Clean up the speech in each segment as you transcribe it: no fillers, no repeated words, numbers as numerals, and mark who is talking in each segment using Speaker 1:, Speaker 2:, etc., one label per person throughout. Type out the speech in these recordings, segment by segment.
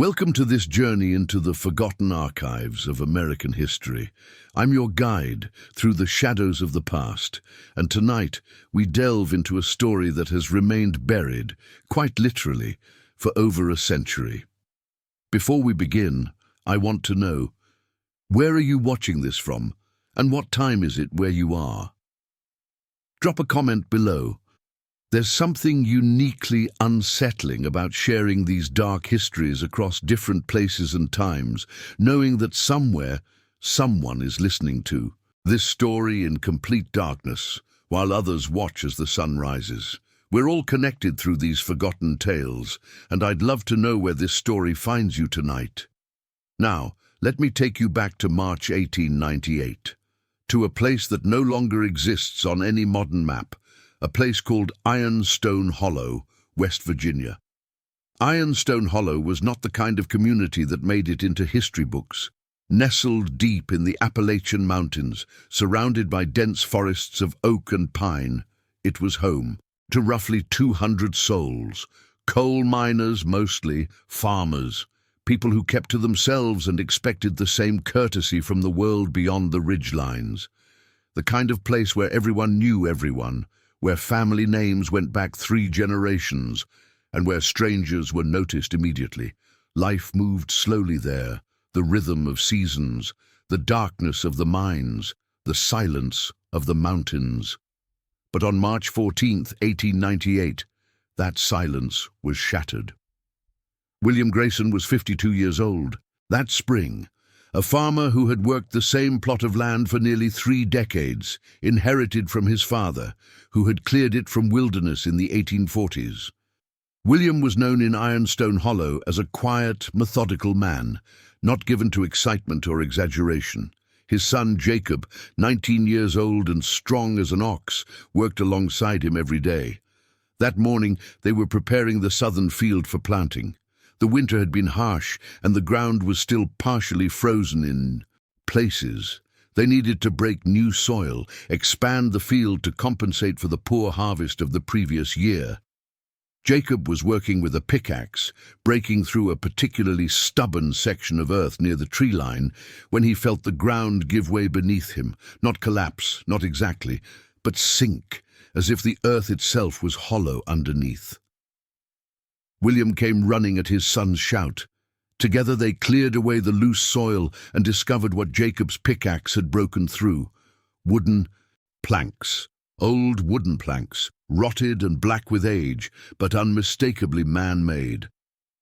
Speaker 1: Welcome to this journey into the forgotten archives of American history. I'm your guide through the shadows of the past, and tonight we delve into a story that has remained buried, quite literally, for over a century. Before we begin, I want to know, where are you watching this from, and what time is it where you are? Drop a comment below. There's something uniquely unsettling about sharing these dark histories across different places and times, knowing that somewhere, someone is listening to this story in complete darkness, while others watch as the sun rises. We're all connected through these forgotten tales, and I'd love to know where this story finds you tonight. Now, let me take you back to March 1898, to a place that no longer exists on any modern map, a place called Ironstone Hollow, West Virginia. Ironstone Hollow was not the kind of community that made it into history books. Nestled deep in the Appalachian Mountains, surrounded by dense forests of oak and pine, it was home to roughly 200 souls, coal miners mostly, farmers, people who kept to themselves and expected the same courtesy from the world beyond the ridgelines. The kind of place where everyone knew everyone, where family names went back 3 generations, and where strangers were noticed immediately. Life moved slowly there, the rhythm of seasons, the darkness of the mines, the silence of the mountains. But on March 14th, 1898, that silence was shattered. William Grayson was 52 years old. That spring, a farmer who had worked the same plot of land for nearly 3 decades, inherited from his father, who had cleared it from wilderness in the 1840s. William was known in Ironstone Hollow as a quiet, methodical man, not given to excitement or exaggeration. His son Jacob, 19 years old and strong as an ox, worked alongside him every day. That morning they were preparing the southern field for planting. The winter had been harsh, and the ground was still partially frozen in places. They needed to break new soil, expand the field to compensate for the poor harvest of the previous year. Jacob was working with a pickaxe, breaking through a particularly stubborn section of earth near the tree line, when he felt the ground give way beneath him, not collapse, not exactly, but sink, as if the earth itself was hollow underneath. William came running at his son's shout. Together they cleared away the loose soil and discovered what Jacob's pickaxe had broken through. Wooden planks. Old wooden planks, rotted and black with age, but unmistakably man-made,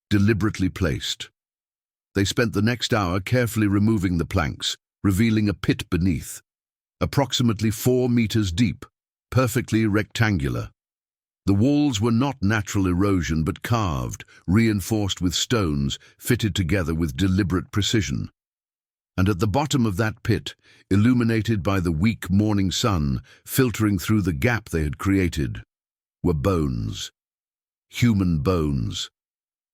Speaker 1: deliberately placed. They spent the next hour carefully removing the planks, revealing a pit beneath, approximately 4 meters deep, perfectly rectangular. The walls were not natural erosion but carved, reinforced with stones, fitted together with deliberate precision. And at the bottom of that pit, illuminated by the weak morning sun filtering through the gap they had created, were bones. Human bones.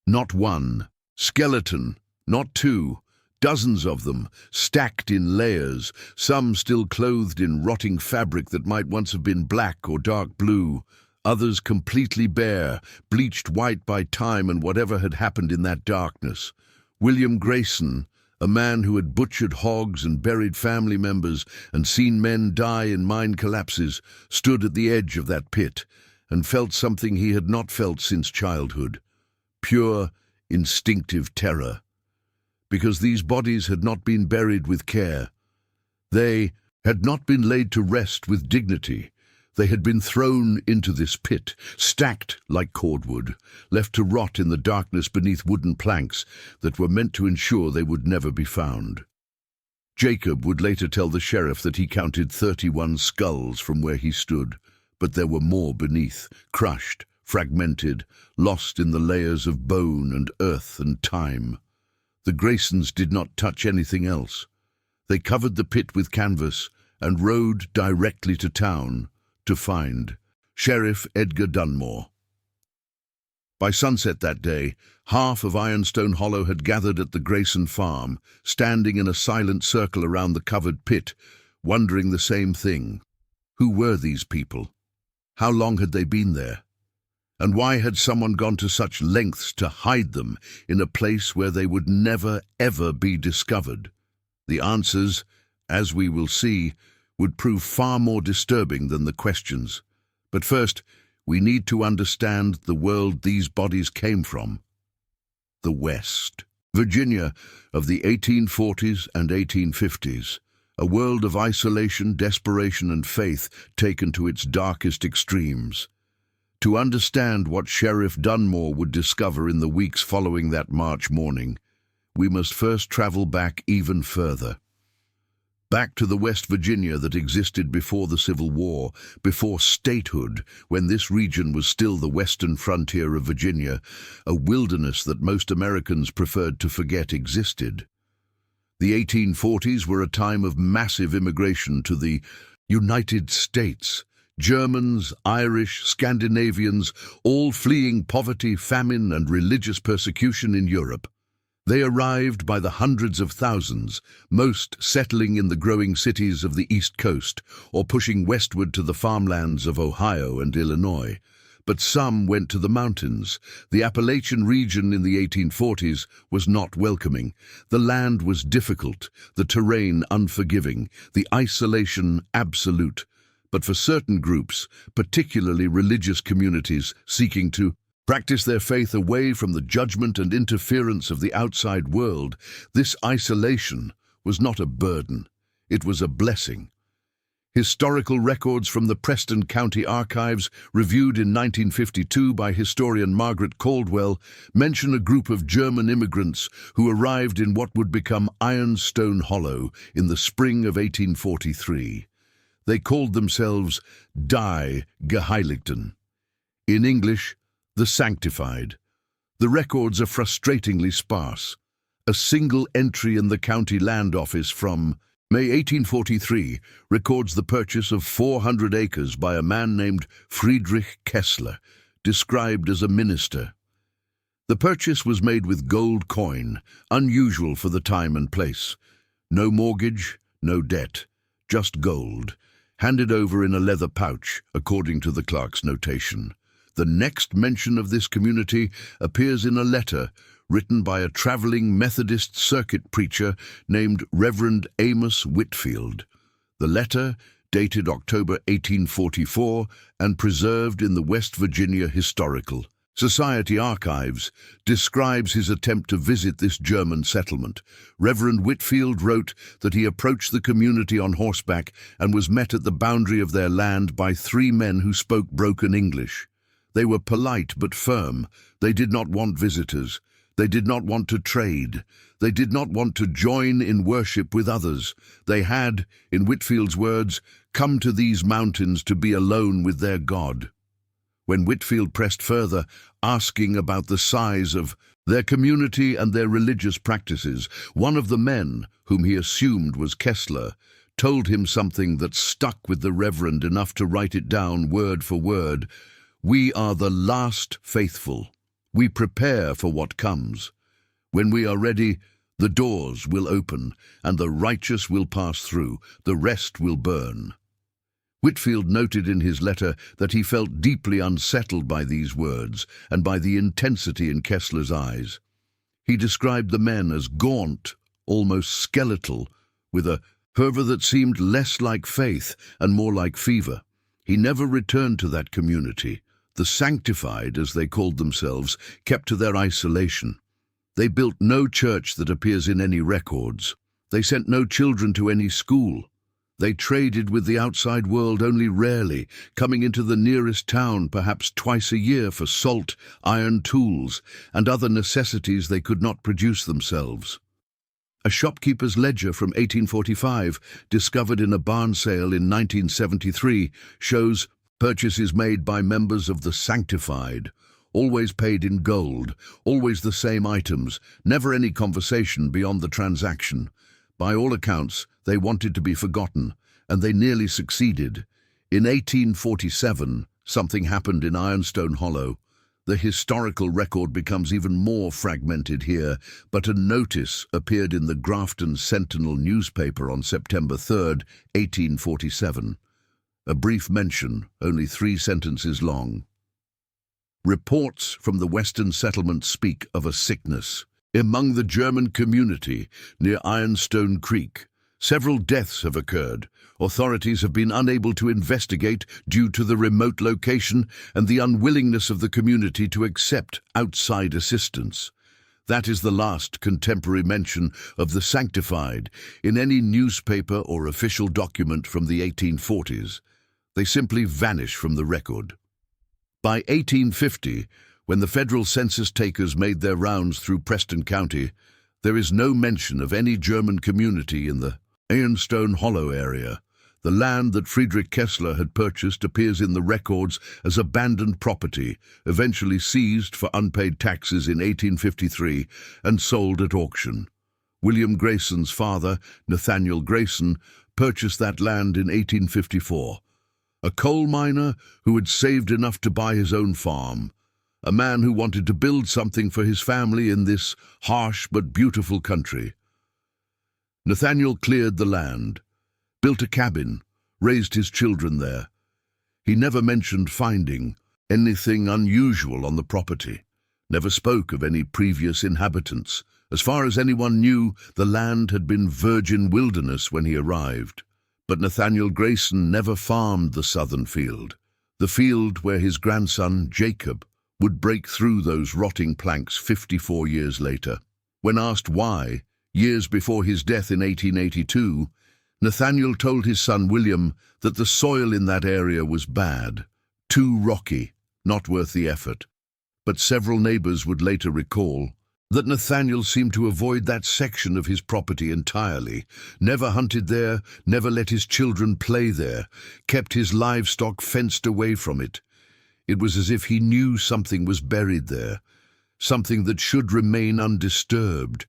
Speaker 1: Not one. Skeleton. Not 2. Dozens of them, stacked in layers, some still clothed in rotting fabric that might once have been black or dark blue, others completely bare, bleached white by time and whatever had happened in that darkness. William Grayson, a man who had butchered hogs and buried family members and seen men die in mine collapses, stood at the edge of that pit and felt something he had not felt since childhood. Pure, instinctive terror. Because these bodies had not been buried with care. They had not been laid to rest with dignity. They had been thrown into this pit, stacked like cordwood, left to rot in the darkness beneath wooden planks that were meant to ensure they would never be found. Jacob would later tell the sheriff that he counted 31 skulls from where he stood, but there were more beneath, crushed, fragmented, lost in the layers of bone and earth and time. The Graysons did not touch anything else. They covered the pit with canvas and rode directly to town, to find Sheriff Edgar Dunmore. By sunset that day, half of Ironstone Hollow had gathered at the Grayson farm, standing in a silent circle around the covered pit, wondering the same thing. Who were these people? How long had they been there? And why had someone gone to such lengths to hide them in a place where they would never, ever be discovered? The answers, as we will see, would prove far more disturbing than the questions. But first, we need to understand the world these bodies came from. The West. Virginia of the 1840s and 1850s. A world of isolation, desperation, and faith taken to its darkest extremes. To understand what Sheriff Dunmore would discover in the weeks following that March morning, we must first travel back even further. Back to the West Virginia that existed before the Civil War, before statehood, when this region was still the western frontier of Virginia, a wilderness that most Americans preferred to forget existed. The 1840s were a time of massive immigration to the United States. Germans, Irish, Scandinavians, all fleeing poverty, famine, and religious persecution in Europe. They arrived by the hundreds of thousands, most settling in the growing cities of the East Coast or pushing westward to the farmlands of Ohio and Illinois. But some went to the mountains. The Appalachian region in the 1840s was not welcoming. The land was difficult, the terrain unforgiving, the isolation absolute. But for certain groups, particularly religious communities seeking to practice their faith away from the judgment and interference of the outside world, this isolation was not a burden, it was a blessing. Historical records from the Preston County Archives, reviewed in 1952 by historian Margaret Caldwell, mention a group of German immigrants who arrived in what would become Ironstone Hollow in the spring of 1843. They called themselves Die Geheiligten. In English, the Sanctified. The records are frustratingly sparse. A single entry in the county land office from May 1843 records the purchase of 400 acres by a man named Friedrich Kessler, described as a minister. The purchase was made with gold coin, unusual for the time and place. No mortgage, no debt, just gold, handed over in a leather pouch, according to the clerk's notation. The next mention of this community appears in a letter written by a traveling Methodist circuit preacher named Reverend Amos Whitfield. The letter, dated October 1844 and preserved in the West Virginia Historical Society archives, describes his attempt to visit this German settlement. Reverend Whitfield wrote that he approached the community on horseback and was met at the boundary of their land by 3 men who spoke broken English. They were polite but firm. They did not want visitors. They did not want to trade. They did not want to join in worship with others. They had, in Whitfield's words, come to these mountains to be alone with their God. When Whitfield pressed further, asking about the size of their community and their religious practices, one of the men, whom he assumed was Kessler, told him something that stuck with the Reverend enough to write it down word for word. "We are the last faithful. We prepare for what comes. When we are ready, the doors will open, and the righteous will pass through, the rest will burn." Whitfield noted in his letter that he felt deeply unsettled by these words and by the intensity in Kessler's eyes. He described the men as gaunt, almost skeletal, with a fervor that seemed less like faith and more like fever. He never returned to that community. The Sanctified, as they called themselves, kept to their isolation. They built no church that appears in any records. They sent no children to any school. They traded with the outside world only rarely, coming into the nearest town perhaps twice a year for salt, iron tools, and other necessities they could not produce themselves. A shopkeeper's ledger from 1845, discovered in a barn sale in 1973, shows purchases made by members of the Sanctified, always paid in gold, always the same items, never any conversation beyond the transaction. By all accounts, they wanted to be forgotten, and they nearly succeeded. In 1847, something happened in Ironstone Hollow. The historical record becomes even more fragmented here, but a notice appeared in the Grafton Sentinel newspaper on September 3rd, 1847. A brief mention, only 3 sentences long. Reports from the Western settlement speak of a sickness among the German community near Ironstone Creek. Several deaths have occurred. Authorities have been unable to investigate due to the remote location and the unwillingness of the community to accept outside assistance. That is the last contemporary mention of the Sanctified in any newspaper or official document from the 1840s. They simply vanish from the record. By 1850, when the federal census takers made their rounds through Preston County, there is no mention of any German community in the Ironstone Hollow area. The land that Friedrich Kessler had purchased appears in the records as abandoned property, eventually seized for unpaid taxes in 1853 and sold at auction. William Grayson's father, Nathaniel Grayson, purchased that land in 1854. A coal miner who had saved enough to buy his own farm. A man who wanted to build something for his family in this harsh but beautiful country. Nathaniel cleared the land, built a cabin, raised his children there. He never mentioned finding anything unusual on the property, never spoke of any previous inhabitants. As far as anyone knew, the land had been virgin wilderness when he arrived. But Nathaniel Grayson never farmed the southern field, the field where his grandson, Jacob, would break through those rotting planks 54 years later. When asked why, years before his death in 1882, Nathaniel told his son William that the soil in that area was bad, too rocky, not worth the effort. But several neighbors would later recall that Nathaniel seemed to avoid that section of his property entirely, never hunted there, never let his children play there, kept his livestock fenced away from it. It was as if he knew something was buried there, something that should remain undisturbed.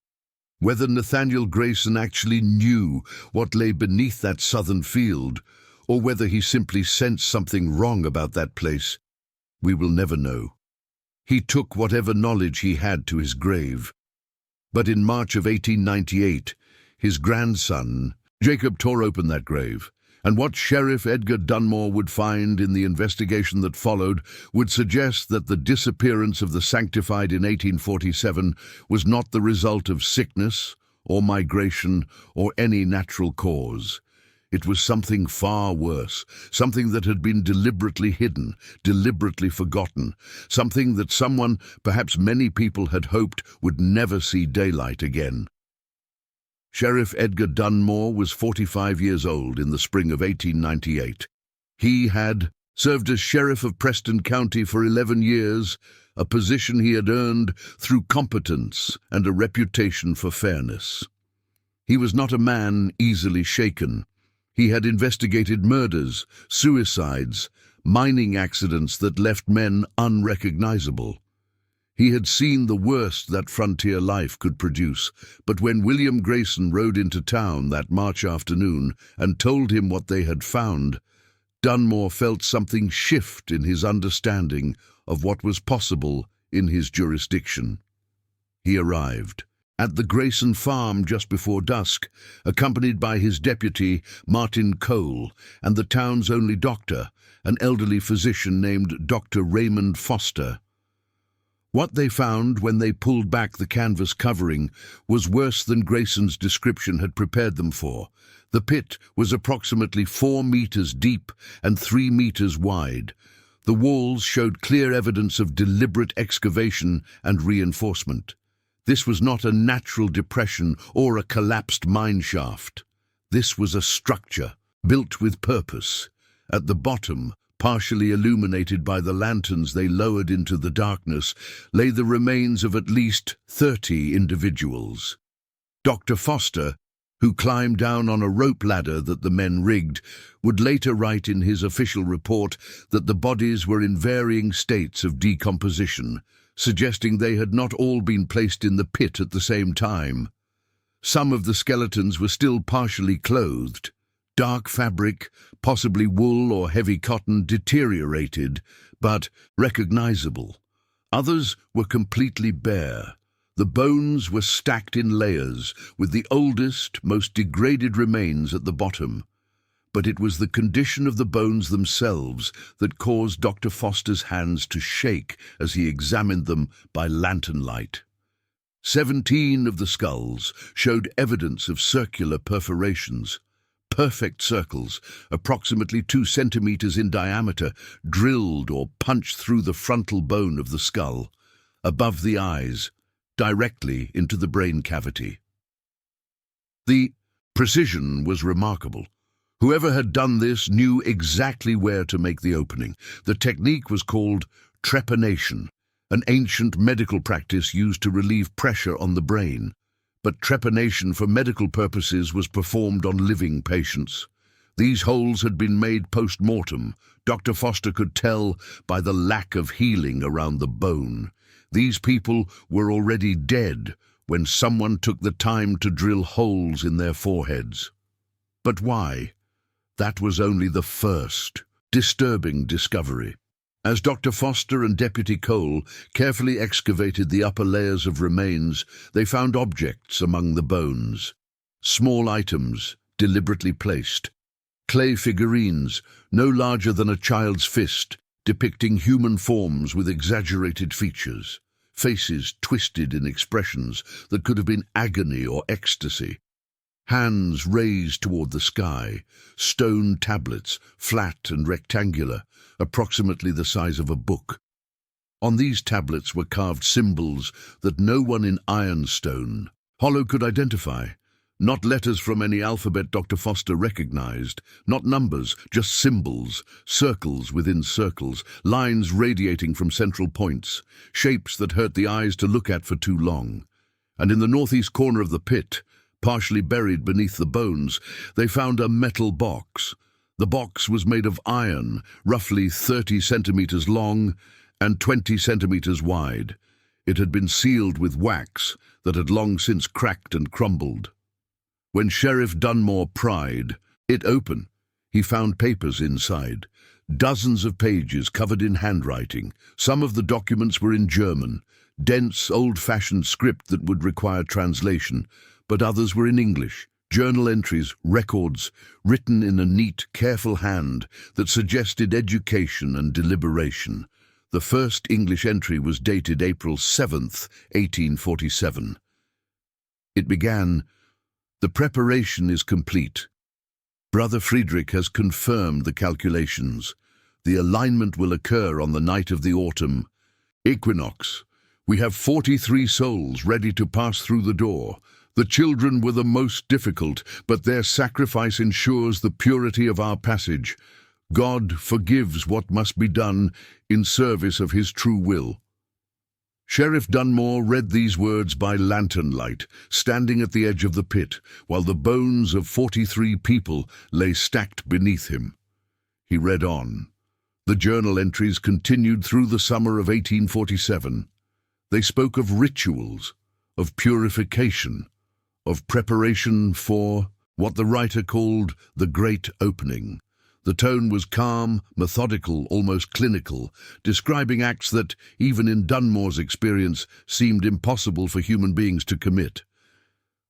Speaker 1: Whether Nathaniel Grayson actually knew what lay beneath that southern field, or whether he simply sensed something wrong about that place, we will never know. He took whatever knowledge he had to his grave. But in March of 1898, his grandson, Jacob, tore open that grave, and what Sheriff Edgar Dunmore would find in the investigation that followed would suggest that the disappearance of the Sanctified in 1847 was not the result of sickness or migration or any natural cause. It was something far worse, something that had been deliberately hidden, deliberately forgotten, something that someone, perhaps many people, had hoped would never see daylight again. Sheriff Edgar Dunmore was 45 years old in the spring of 1898. He had served as sheriff of Preston County for 11 years, a position he had earned through competence and a reputation for fairness. He was not a man easily shaken. He had investigated murders, suicides, mining accidents that left men unrecognizable. He had seen the worst that frontier life could produce, but when William Grayson rode into town that March afternoon and told him what they had found, Dunmore felt something shift in his understanding of what was possible in his jurisdiction. He arrived at the Grayson farm just before dusk, accompanied by his deputy, Martin Cole, and the town's only doctor, an elderly physician named Dr. Raymond Foster. What they found when they pulled back the canvas covering was worse than Grayson's description had prepared them for. The pit was approximately 4 meters deep and 3 meters wide. The walls showed clear evidence of deliberate excavation and reinforcement. This was not a natural depression or a collapsed mine shaft. This was a structure built with purpose. At the bottom, partially illuminated by the lanterns they lowered into the darkness, lay the remains of at least 30 individuals. Dr. Foster, who climbed down on a rope ladder that the men rigged, would later write in his official report that the bodies were in varying states of decomposition, suggesting they had not all been placed in the pit at the same time. Some of the skeletons were still partially clothed. Dark fabric, possibly wool or heavy cotton, deteriorated, but recognizable. Others were completely bare. The bones were stacked in layers, with the oldest, most degraded remains at the bottom. but it was the condition of the bones themselves that caused Dr. Foster's hands to shake as he examined them by lantern light. 17 of the skulls showed evidence of circular perforations, perfect circles, approximately 2 centimeters in diameter, drilled or punched through the frontal bone of the skull, above the eyes, directly into the brain cavity. The precision was remarkable. Whoever had done this knew exactly where to make the opening. The technique was called trepanation, an ancient medical practice used to relieve pressure on the brain. But trepanation for medical purposes was performed on living patients. These holes had been made post-mortem. Dr. Foster could tell by the lack of healing around the bone. These people were already dead when someone took the time to drill holes in their foreheads. But why? That was only the first disturbing discovery. As Dr. Foster and Deputy Cole carefully excavated the upper layers of remains, they found objects among the bones. Small items, deliberately placed. Clay figurines, no larger than a child's fist, depicting human forms with exaggerated features. Faces twisted in expressions that could have been agony or ecstasy. Hands raised toward the sky, stone tablets, flat and rectangular, approximately the size of a book. On these tablets were carved symbols that no one in Ironstone Hollow could identify. Not letters from any alphabet Dr. Foster recognized, not numbers, just symbols, circles within circles, lines radiating from central points, shapes that hurt the eyes to look at for too long. And in the northeast corner of the pit, partially buried beneath the bones, they found a metal box. The box was made of iron, roughly 30 centimeters long and 20 centimeters wide. It had been sealed with wax that had long since cracked and crumbled. When Sheriff Dunmore pried it open, he found papers inside, dozens of pages covered in handwriting. Some of the documents were in German, dense, old-fashioned script that would require translation, but others were in English, journal entries, records, written in a neat, careful hand that suggested education and deliberation. The first English entry was dated April 7th, 1847. It began, "The preparation is complete. Brother Friedrich has confirmed the calculations. The alignment will occur on the night of the autumn equinox. We have 43 souls ready to pass through the door. The children were the most difficult, but their sacrifice ensures the purity of our passage. God forgives what must be done in service of his true will." Sheriff Dunmore read these words by lantern light, standing at the edge of the pit, while the bones of 43 people lay stacked beneath him. He read on. The journal entries continued through the summer of 1847. They spoke of rituals, of purification, of preparation for what the writer called the Great Opening. The tone was calm, methodical, almost clinical, describing acts that, even in Dunmore's experience, seemed impossible for human beings to commit.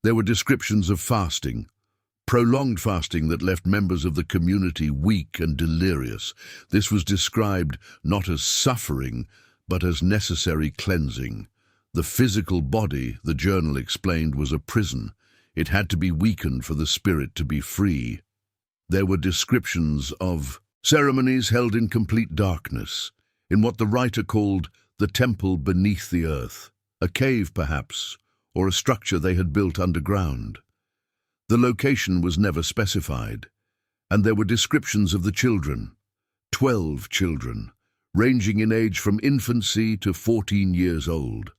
Speaker 1: There were descriptions of fasting, prolonged fasting that left members of the community weak and delirious. This was described not as suffering, but as necessary cleansing. The physical body, the journal explained, was a prison. It had to be weakened for the spirit to be free. There were descriptions of ceremonies held in complete darkness, in what the writer called the temple beneath the earth, a cave perhaps, or a structure they had built underground. The location was never specified, and there were descriptions of the children, 12 children, ranging in age from infancy to 14 years old.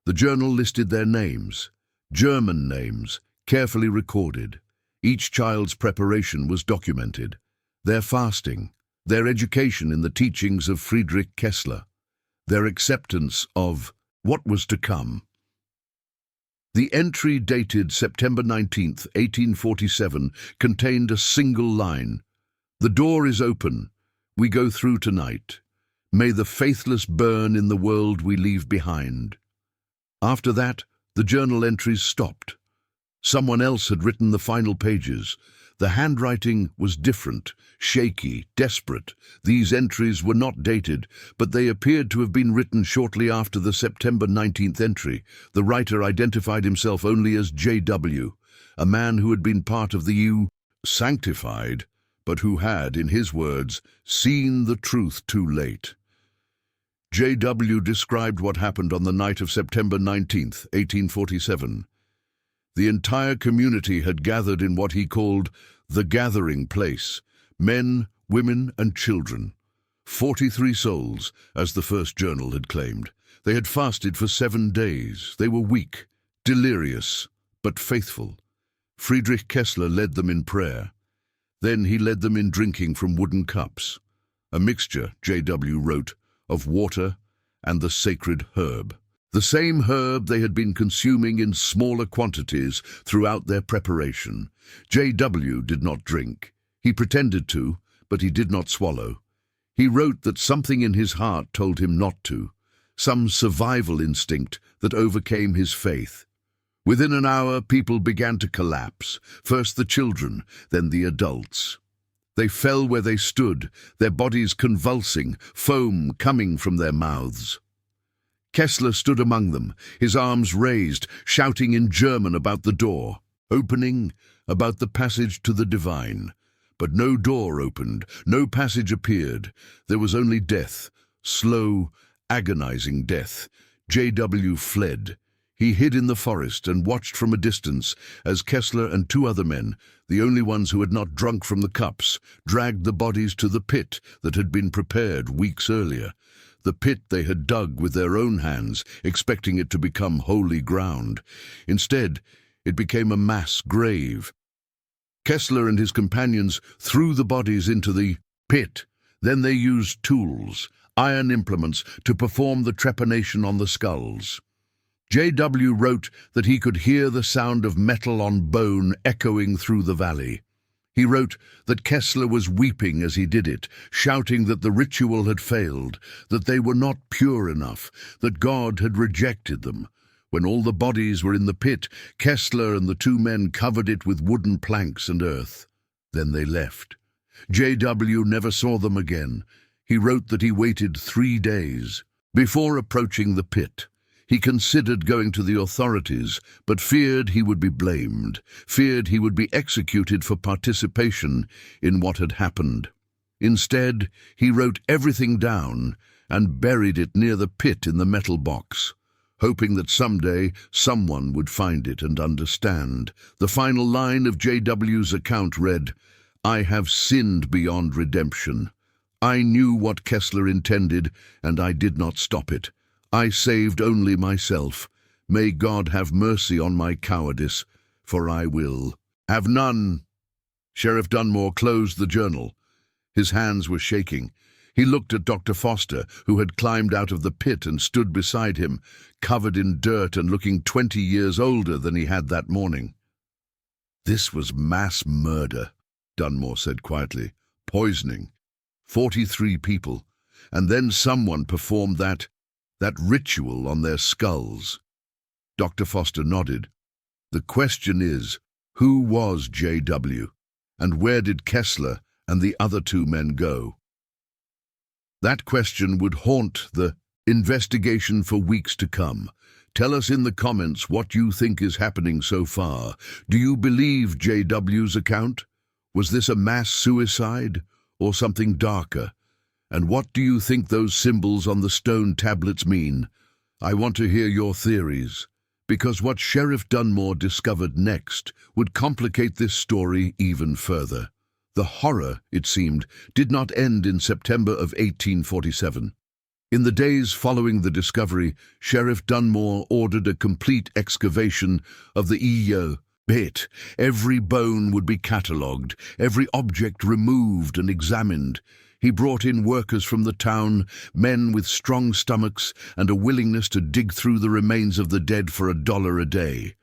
Speaker 1: The journal listed their names, German names, carefully recorded. Each child's preparation was documented, their fasting, their education in the teachings of Friedrich Kessler, their acceptance of what was to come. The entry dated September 19th, 1847, contained a single line. "The door is open. We go through tonight. May the faithless burn in the world we leave behind." After that, the journal entries stopped. Someone else had written the final pages. The handwriting was different, shaky, desperate. These entries were not dated, but they appeared to have been written shortly after the September 19th entry. The writer identified himself only as J.W., a man who had been part of the Sanctified, but who had, in his words, seen the truth too late. J.W. described what happened on the night of September 19th, 1847. The entire community had gathered in what he called the gathering place, men, women, and children. 43 souls, as the first journal had claimed. They had fasted for 7 days. They were weak, delirious, but faithful. Friedrich Kessler led them in prayer. Then he led them in drinking from wooden cups, a mixture, J.W. wrote, of water and the sacred herb. The same herb they had been consuming in smaller quantities throughout their preparation. J.W. did not drink. He pretended to, but he did not swallow. He wrote that something in his heart told him not to, some survival instinct that overcame his faith. Within an hour, people began to collapse, first the children, then the adults. They fell where they stood, their bodies convulsing, foam coming from their mouths. Kessler stood among them, his arms raised, shouting in German about the door, opening, about the passage to the divine. But no door opened, no passage appeared. There was only death, slow, agonizing death. J.W. fled. He hid in the forest and watched from a distance as Kessler and 2 other men, the only ones who had not drunk from the cups, dragged the bodies to the pit that had been prepared weeks earlier. The pit they had dug with their own hands, expecting it to become holy ground. Instead, it became a mass grave. Kessler and his companions threw the bodies into the pit. Then they used tools, iron implements, to perform the trepanation on the skulls. J.W. wrote that he could hear the sound of metal on bone echoing through the valley. He wrote that Kessler was weeping as he did it, shouting that the ritual had failed, that they were not pure enough, that God had rejected them. When all the bodies were in the pit, Kessler and the 2 men covered it with wooden planks and earth. Then they left. J.W. never saw them again. He wrote that he waited 3 days before approaching the pit. He considered going to the authorities, but feared he would be blamed, feared he would be executed for participation in what had happened. Instead, he wrote everything down and buried it near the pit in the metal box, hoping that someday someone would find it and understand. The final line of J.W.'s account read, "I have sinned beyond redemption. I knew what Kessler intended, and I did not stop it. I saved only myself. May God have mercy on my cowardice, for I will have none." Sheriff Dunmore closed the journal. His hands were shaking. He looked at Dr. Foster, who had climbed out of the pit and stood beside him, covered in dirt and looking 20 years older than he had that morning. "This was mass murder," Dunmore said quietly. "Poisoning. 43 people. And then someone performed that ritual on their skulls." Dr. Foster nodded. "The question is, who was J.W., and where did Kessler and the other 2 men go?" That question would haunt the investigation for weeks to come. Tell us in the comments what you think is happening so far. Do you believe J.W.'s account? Was this a mass suicide or something darker? And what do you think those symbols on the stone tablets mean? I want to hear your theories, because what Sheriff Dunmore discovered next would complicate this story even further. The horror, it seemed, did not end in September of 1847. In the days following the discovery, Sheriff Dunmore ordered a complete excavation of the pit. Every bone would be catalogued, every object removed and examined. He brought in workers from the town, men with strong stomachs and a willingness to dig through the remains of the dead for $1 a day.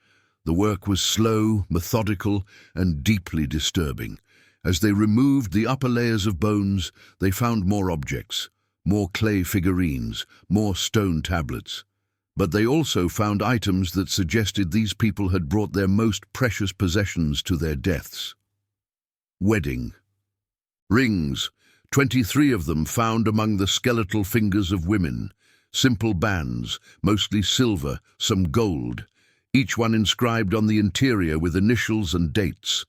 Speaker 1: The work was slow, methodical, and deeply disturbing. As they removed the upper layers of bones, they found more objects, more clay figurines, more stone tablets. But they also found items that suggested these people had brought their most precious possessions to their deaths. Wedding. Rings, 23 of them found among the skeletal fingers of women. Simple bands, mostly silver, some gold, each one inscribed on the interior with initials and dates.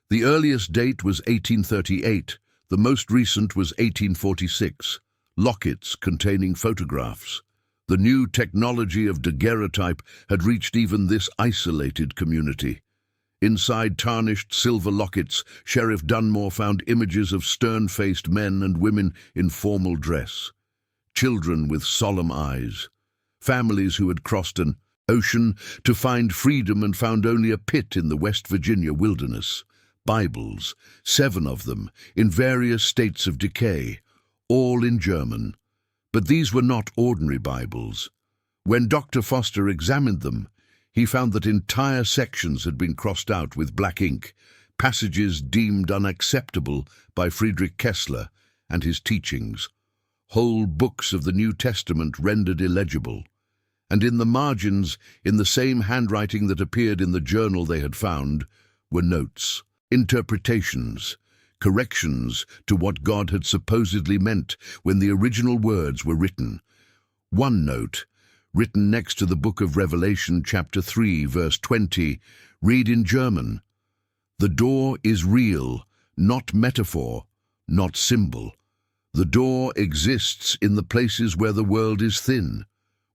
Speaker 1: The earliest date was 1838, the most recent was 1846. Lockets containing photographs. The new technology of daguerreotype had reached even this isolated community. Inside tarnished silver lockets, Sheriff Dunmore found images of stern-faced men and women in formal dress. Children with solemn eyes. Families who had crossed an ocean to find freedom and found only a pit in the West Virginia wilderness. Bibles, 7 of them, in various states of decay, all in German. But these were not ordinary Bibles. When Dr. Foster examined them, he found that entire sections had been crossed out with black ink, passages deemed unacceptable by Friedrich Kessler and his teachings, whole books of the New Testament rendered illegible, and in the margins, in the same handwriting that appeared in the journal they had found, were notes, interpretations, corrections to what God had supposedly meant when the original words were written. One note, written next to the book of Revelation chapter 3 verse 20, read in German, "The door is real, not metaphor, not symbol. The door exists in the places where the world is thin.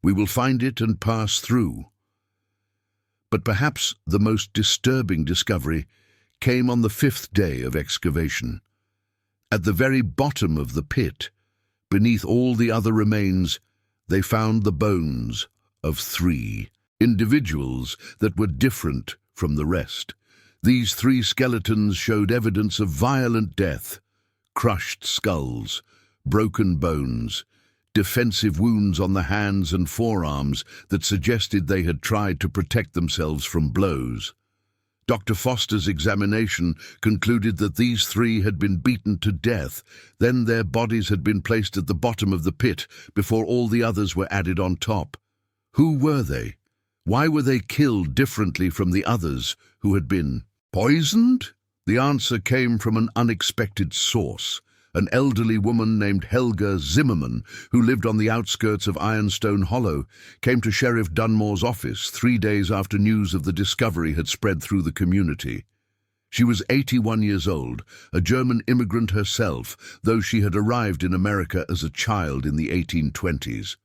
Speaker 1: We will find it and pass through." But perhaps the most disturbing discovery came on the 5th day of excavation. At the very bottom of the pit, beneath all the other remains, they found the bones of 3 individuals that were different from the rest. These 3 skeletons showed evidence of violent death, crushed skulls, broken bones, defensive wounds on the hands and forearms that suggested they had tried to protect themselves from blows. Dr. Foster's examination concluded that these 3 had been beaten to death. Then their bodies had been placed at the bottom of the pit before all the others were added on top. Who were they? Why were they killed differently from the others who had been poisoned? The answer came from an unexpected source. An elderly woman named Helga Zimmerman, who lived on the outskirts of Ironstone Hollow, came to Sheriff Dunmore's office 3 days after news of the discovery had spread through the community. She was 81 years old, a German immigrant herself, though she had arrived in America as a child in the 1820s.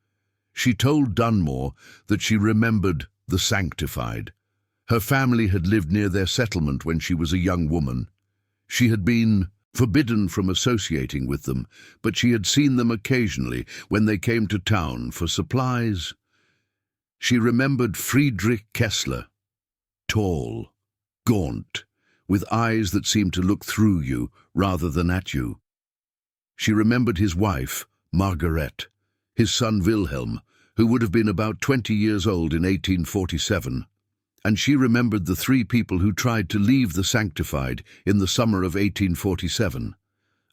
Speaker 1: She told Dunmore that she remembered the Sanctified. Her family had lived near their settlement when she was a young woman. She had been forbidden from associating with them, but she had seen them occasionally when they came to town for supplies. She remembered Friedrich Kessler, tall, gaunt, with eyes that seemed to look through you rather than at you. She remembered his wife, Margaret, his son Wilhelm, who would have been about 20 years old in 1847. And she remembered the 3 people who tried to leave the Sanctified in the summer of 1847,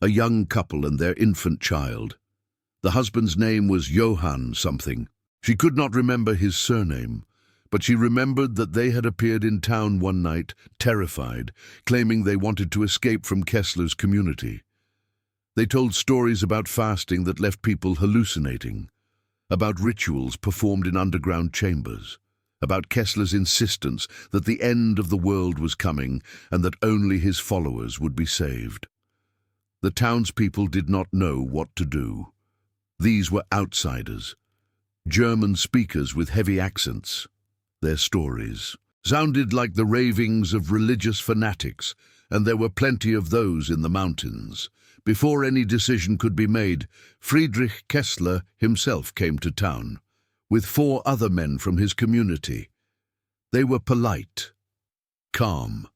Speaker 1: a young couple and their infant child. The husband's name was Johann something. She could not remember his surname, but she remembered that they had appeared in town one night, terrified, claiming they wanted to escape from Kessler's community. They told stories about fasting that left people hallucinating, about rituals performed in underground chambers, about Kessler's insistence that the end of the world was coming and that only his followers would be saved. The townspeople did not know what to do. These were outsiders, German speakers with heavy accents. Their stories sounded like the ravings of religious fanatics, and there were plenty of those in the mountains. Before any decision could be made, Friedrich Kessler himself came to town, with 4 other men from his community. They were polite, calm.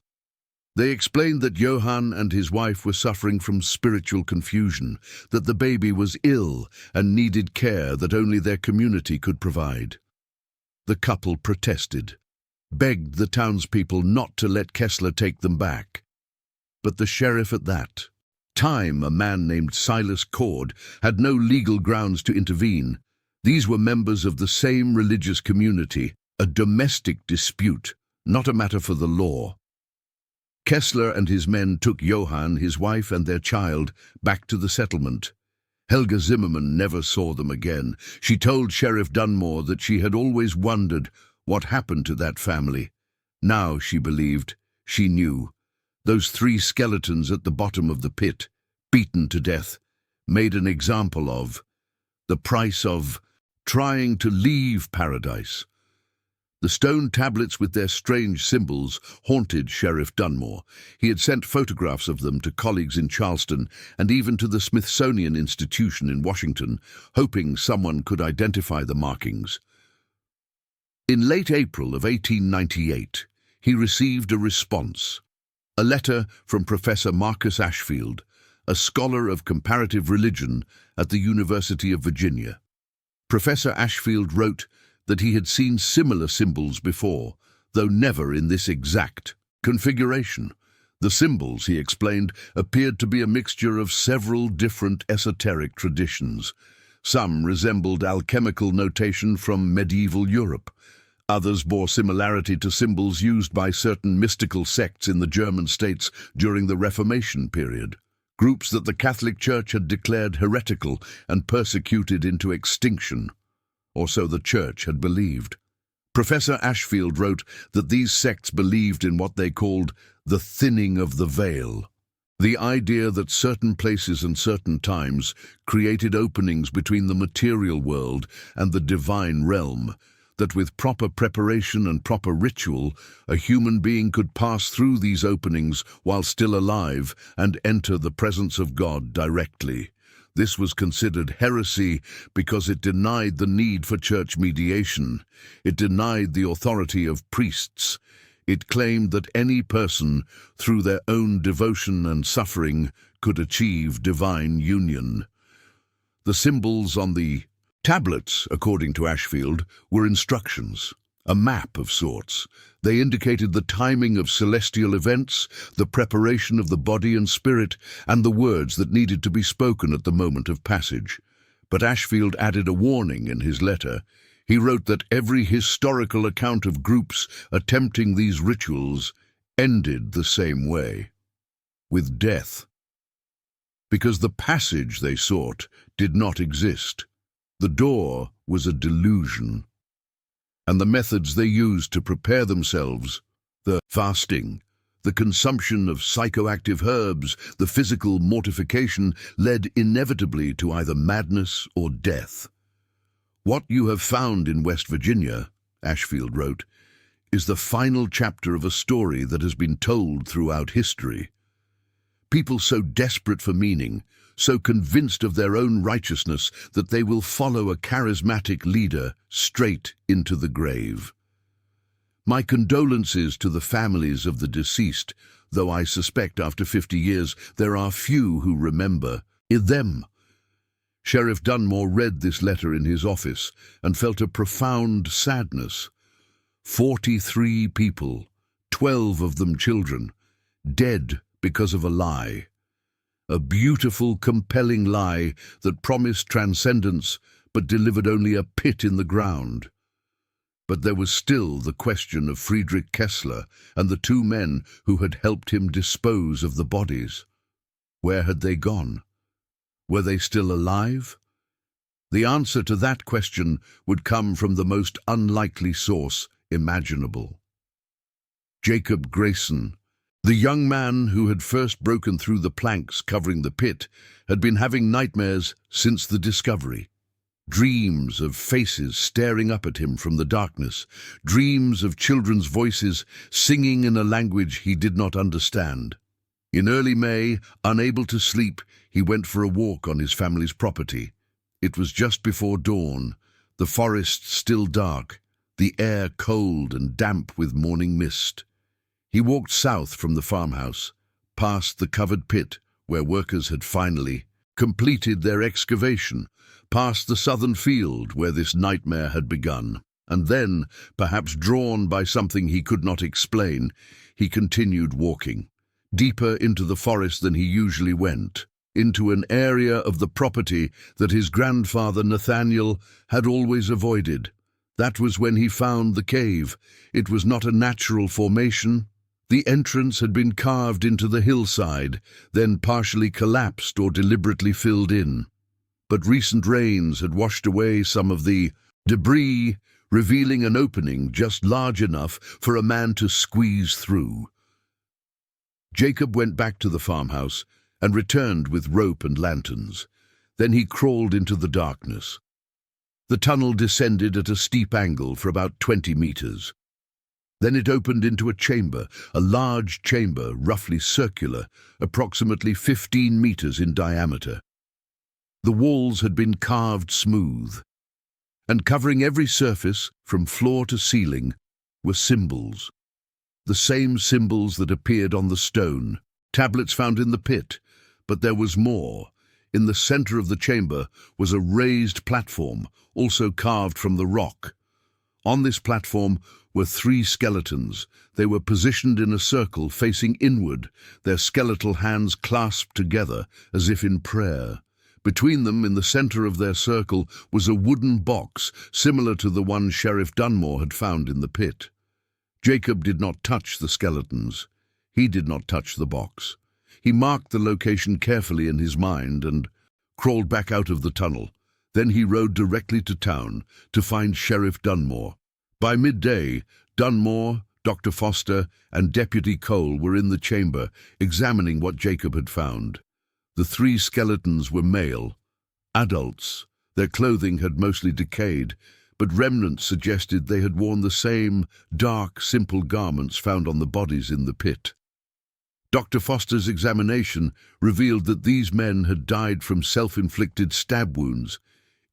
Speaker 1: They explained that Johann and his wife were suffering from spiritual confusion, that the baby was ill and needed care that only their community could provide. The couple protested, begged the townspeople not to let Kessler take them back. But the sheriff at that time, a man named Silas Cord, had no legal grounds to intervene. These were members of the same religious community, a domestic dispute, not a matter for the law. Kessler and his men took Johann, his wife, and their child back to the settlement. Helga Zimmermann never saw them again. She told Sheriff Dunmore that she had always wondered what happened to that family. Now, she believed, she knew. Those 3 skeletons at the bottom of the pit, beaten to death, made an example of the price of trying to leave paradise. The stone tablets with their strange symbols haunted Sheriff Dunmore. He had sent photographs of them to colleagues in Charleston and even to the Smithsonian Institution in Washington, hoping someone could identify the markings. In late April of 1898, he received a response, a letter from Professor Marcus Ashfield, a scholar of comparative religion at the University of Virginia. Professor Ashfield wrote that he had seen similar symbols before, though never in this exact configuration. The symbols, he explained, appeared to be a mixture of several different esoteric traditions. Some resembled alchemical notation from medieval Europe. Others bore similarity to symbols used by certain mystical sects in the German states during the Reformation period, groups that the Catholic Church had declared heretical and persecuted into extinction, or so the Church had believed. Professor Ashfield wrote that these sects believed in what they called the thinning of the veil, the idea that certain places and certain times created openings between the material world and the divine realm, that with proper preparation and proper ritual, a human being could pass through these openings while still alive and enter the presence of God directly. This was considered heresy because it denied the need for church mediation. It denied the authority of priests. It claimed that any person, through their own devotion and suffering, could achieve divine union. The symbols on the tablets, according to Ashfield, were instructions, a map of sorts. They indicated the timing of celestial events, the preparation of the body and spirit, and the words that needed to be spoken at the moment of passage. But Ashfield added a warning in his letter. He wrote that every historical account of groups attempting these rituals ended the same way, with death, because the passage they sought did not exist. The door was a delusion, and the methods they used to prepare themselves, the fasting, the consumption of psychoactive herbs, the physical mortification, led inevitably to either madness or death. What you have found in West Virginia, Ashfield wrote, is the final chapter of a story that has been told throughout history. People so desperate for meaning, so convinced of their own righteousness that they will follow a charismatic leader straight into the grave. My condolences to the families of the deceased, though I suspect after 50 years there are few who remember them. Sheriff Dunmore read this letter in his office and felt a profound sadness. 43 people, 12 of them children, dead because of a lie. A beautiful, compelling lie that promised transcendence but delivered only a pit in the ground. But there was still the question of Friedrich Kessler and the 2 men who had helped him dispose of the bodies. Where had they gone? Were they still alive? The answer to that question would come from the most unlikely source imaginable. Jacob Grayson, the young man who had first broken through the planks covering the pit, had been having nightmares since the discovery. Dreams of faces staring up at him from the darkness, dreams of children's voices singing in a language he did not understand. In early May, unable to sleep, he went for a walk on his family's property. It was just before dawn, the forest still dark, the air cold and damp with morning mist. He walked south from the farmhouse, past the covered pit where workers had finally completed their excavation, past the southern field where this nightmare had begun, and then, perhaps drawn by something he could not explain, he continued walking, deeper into the forest than he usually went, into an area of the property that his grandfather Nathaniel had always avoided. That was when he found the cave. It was not a natural formation. The entrance had been carved into the hillside, then partially collapsed or deliberately filled in. But recent rains had washed away some of the debris, revealing an opening just large enough for a man to squeeze through. Jacob went back to the farmhouse and returned with rope and lanterns. Then he crawled into the darkness. The tunnel descended at a steep angle for about 20 meters. Then it opened into a chamber, a large chamber, roughly circular, approximately 15 meters in diameter. The walls had been carved smooth, and covering every surface, from floor to ceiling, were symbols. The same symbols that appeared on the stone, tablets found in the pit, but there was more. In the center of the chamber was a raised platform, also carved from the rock. On this platform were 3 skeletons. They were positioned in a circle facing inward, their skeletal hands clasped together as if in prayer. Between them, in the center of their circle, was a wooden box similar to the one Sheriff Dunmore had found in the pit. Jacob did not touch the skeletons. He did not touch the box. He marked the location carefully in his mind and crawled back out of the tunnel. Then he rode directly to town to find Sheriff Dunmore. By midday, Dunmore, Dr. Foster, and Deputy Cole were in the chamber, examining what Jacob had found. The 3 skeletons were male, adults. Their clothing had mostly decayed, but remnants suggested they had worn the same dark, simple garments found on the bodies in the pit. Dr. Foster's examination revealed that these men had died from self-inflicted stab wounds.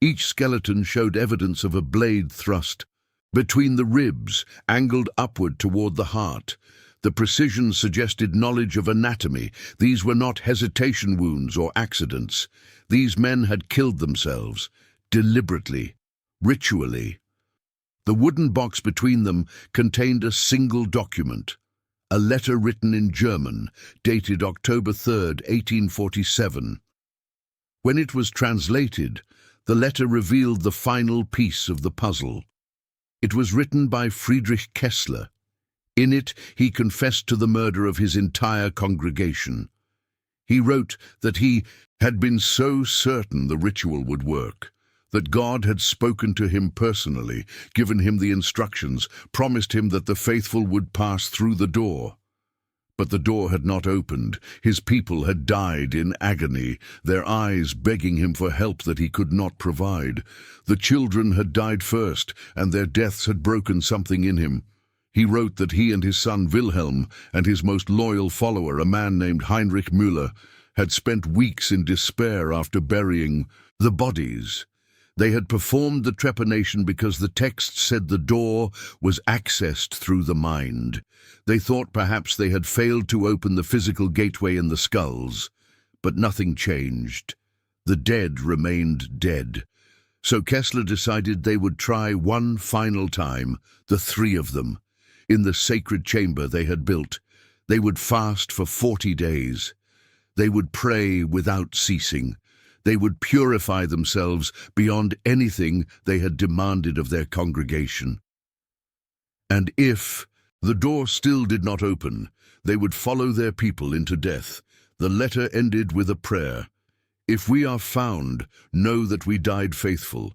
Speaker 1: Each skeleton showed evidence of a blade thrust between the ribs, angled upward toward the heart. The precision suggested knowledge of anatomy. These were not hesitation wounds or accidents. These men had killed themselves, deliberately, ritually. The wooden box between them contained a single document, a letter written in German, dated October 3rd, 1847. When it was translated, the letter revealed the final piece of the puzzle. It was written by Friedrich Kessler. In it, he confessed to the murder of his entire congregation. He wrote that he had been so certain the ritual would work, that God had spoken to him personally, given him the instructions, promised him that the faithful would pass through the door. But the door had not opened. His people had died in agony, their eyes begging him for help that he could not provide. The children had died first, and their deaths had broken something in him. He wrote that he and his son Wilhelm and his most loyal follower, a man named Heinrich Müller, had spent weeks in despair after burying the bodies. They had performed the trepanation because the text said the door was accessed through the mind. They thought perhaps they had failed to open the physical gateway in the skulls, but nothing changed. The dead remained dead. So Kessler decided they would try one final time, the 3 of them. In the sacred chamber they had built, they would fast for 40 days. They would pray without ceasing. They would purify themselves beyond anything they had demanded of their congregation. And if the door still did not open, they would follow their people into death. The letter ended with a prayer. If we are found, know that we died faithful.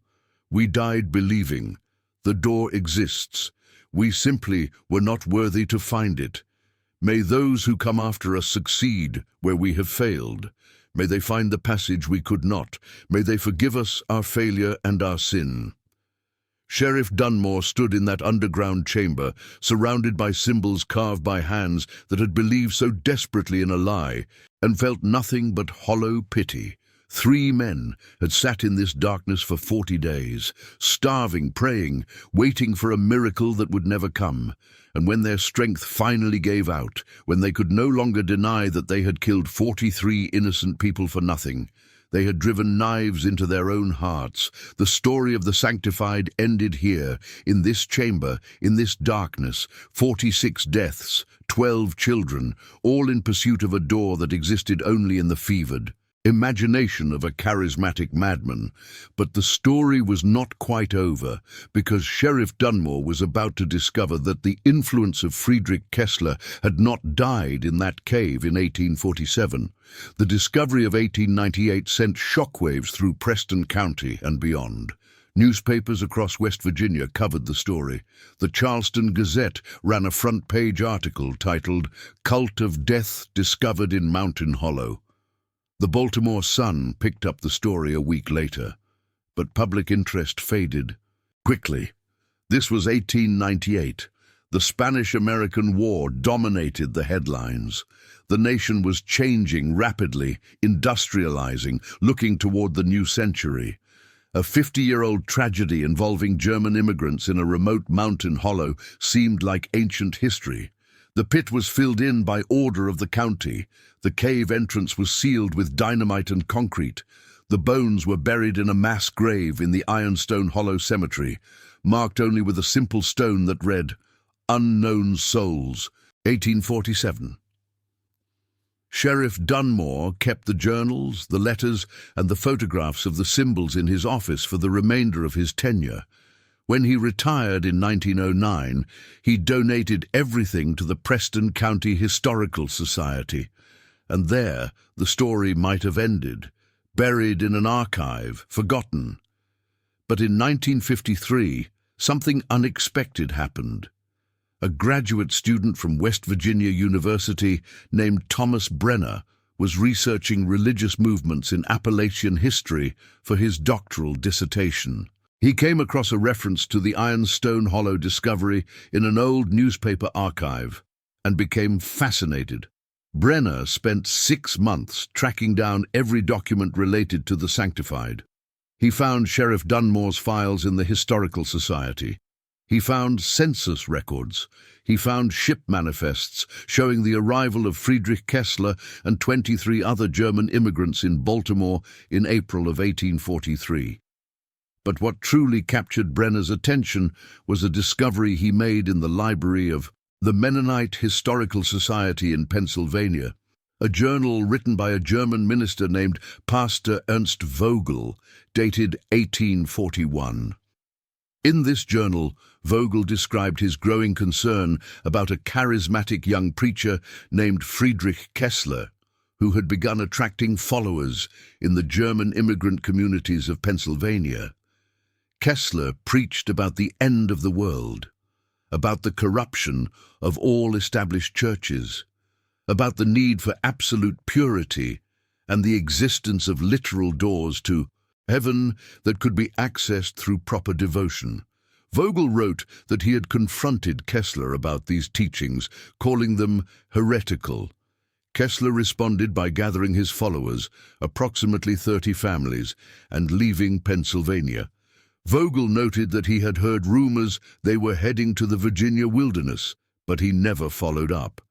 Speaker 1: We died believing. The door exists. We simply were not worthy to find it. May those who come after us succeed where we have failed. May they find the passage we could not. May they forgive us our failure and our sin. Sheriff Dunmore stood in that underground chamber, surrounded by symbols carved by hands that had believed so desperately in a lie, and felt nothing but hollow pity. 3 men had sat in this darkness for 40 days, starving, praying, waiting for a miracle that would never come. And when their strength finally gave out, when they could no longer deny that they had killed 43 innocent people for nothing, they had driven knives into their own hearts. The story of the Sanctified ended here, in this chamber, in this darkness. 46 deaths, 12 children, all in pursuit of a door that existed only in the fevered. imagination of a charismatic madman. But the story was not quite over, because Sheriff Dunmore was about to discover that the influence of Friedrich Kessler had not died in that cave in 1847. The discovery of 1898 sent shockwaves through Preston County and beyond. Newspapers across West Virginia covered the story. The Charleston Gazette ran a front-page article titled "Cult of Death Discovered in Mountain Hollow." The Baltimore Sun picked up the story a week later, but public interest faded quickly. This was 1898. The Spanish-American War dominated the headlines. The nation was changing rapidly, industrializing, looking toward the new century. A 50-year-old tragedy involving German immigrants in a remote mountain hollow seemed like ancient history. The pit was filled in by order of the county. The cave entrance was sealed with dynamite and concrete. The bones were buried in a mass grave in the Ironstone Hollow cemetery, marked only with a simple stone that read, "Unknown Souls, 1847. Sheriff Dunmore kept the journals, the letters, and the photographs of the symbols in his office for the remainder of his tenure. When he retired in 1909, he donated everything to the Preston County Historical Society. And there, the story might have ended, buried in an archive, forgotten. But in 1953, something unexpected happened. A graduate student from West Virginia University named Thomas Brenner was researching religious movements in Appalachian history for his doctoral dissertation. He came across a reference to the Ironstone Hollow discovery in an old newspaper archive and became fascinated. Brenner spent 6 months tracking down every document related to the Sanctified. He found Sheriff Dunmore's files in the Historical Society. He found census records. He found ship manifests showing the arrival of Friedrich Kessler and 23 other German immigrants in Baltimore in April of 1843. But what truly captured Brenner's attention was a discovery he made in the library of the Mennonite Historical Society in Pennsylvania, a journal written by a German minister named Pastor Ernst Vogel, dated 1841. In this journal, Vogel described his growing concern about a charismatic young preacher named Friedrich Kessler, who had begun attracting followers in the German immigrant communities of Pennsylvania. Kessler preached about the end of the world, about the corruption of all established churches, about the need for absolute purity and the existence of literal doors to heaven that could be accessed through proper devotion. Vogel wrote that he had confronted Kessler about these teachings, calling them heretical. Kessler responded by gathering his followers, approximately 30 families, and leaving Pennsylvania. Vogel noted that he had heard rumors they were heading to the Virginia wilderness, but he never followed up.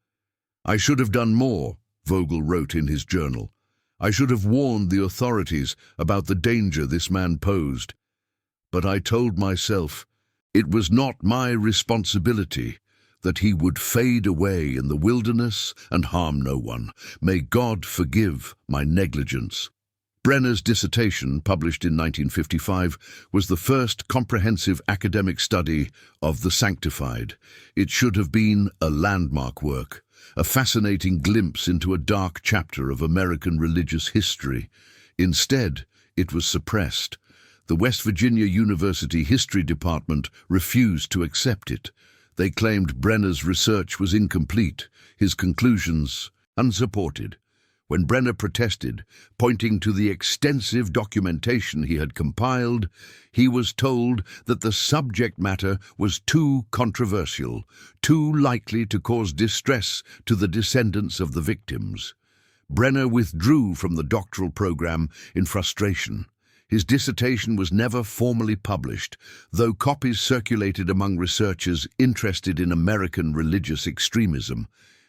Speaker 1: "I should have done more," Vogel wrote in his journal. "I should have warned the authorities about the danger this man posed. But I told myself it was not my responsibility, that he would fade away in the wilderness and harm no one. May God forgive my negligence." Brenner's dissertation, published in 1955, was the first comprehensive academic study of the Sanctified. It should have been a landmark work, a fascinating glimpse into a dark chapter of American religious history. Instead, it was suppressed. The West Virginia University History Department refused to accept it. They claimed Brenner's research was incomplete, his conclusions unsupported. When Brenner protested, pointing to the extensive documentation he had compiled, he was told that the subject matter was too controversial, too likely to cause distress to the descendants of the victims. Brenner withdrew from the doctoral program in frustration. His dissertation was never formally published, though copies circulated among researchers interested in American religious extremism.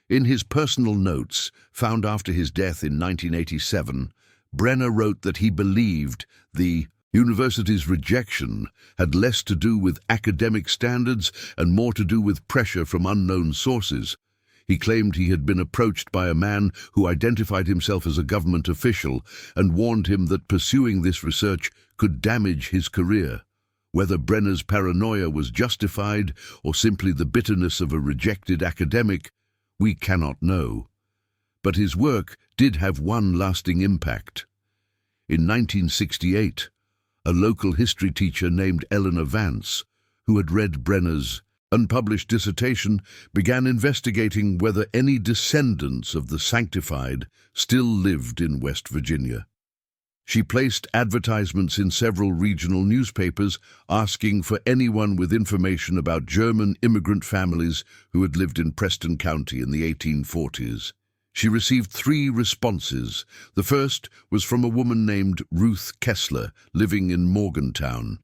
Speaker 1: In his personal notes, found after his death in 1987, Brenner wrote that he believed the university's rejection had less to do with academic standards and more to do with pressure from unknown sources. He claimed he had been approached by a man who identified himself as a government official and warned him that pursuing this research could damage his career. Whether Brenner's paranoia was justified or simply the bitterness of a rejected academic, we cannot know. But his work did have one lasting impact. In 1968, a local history teacher named Eleanor Vance, who had read Brenner's unpublished dissertation, began investigating whether any descendants of the Sanctified still lived in West Virginia. She placed advertisements in several regional newspapers asking for anyone with information about German immigrant families who had lived in Preston County in the 1840s. She received 3 responses. The first was from a woman named Ruth Kessler, living in Morgantown.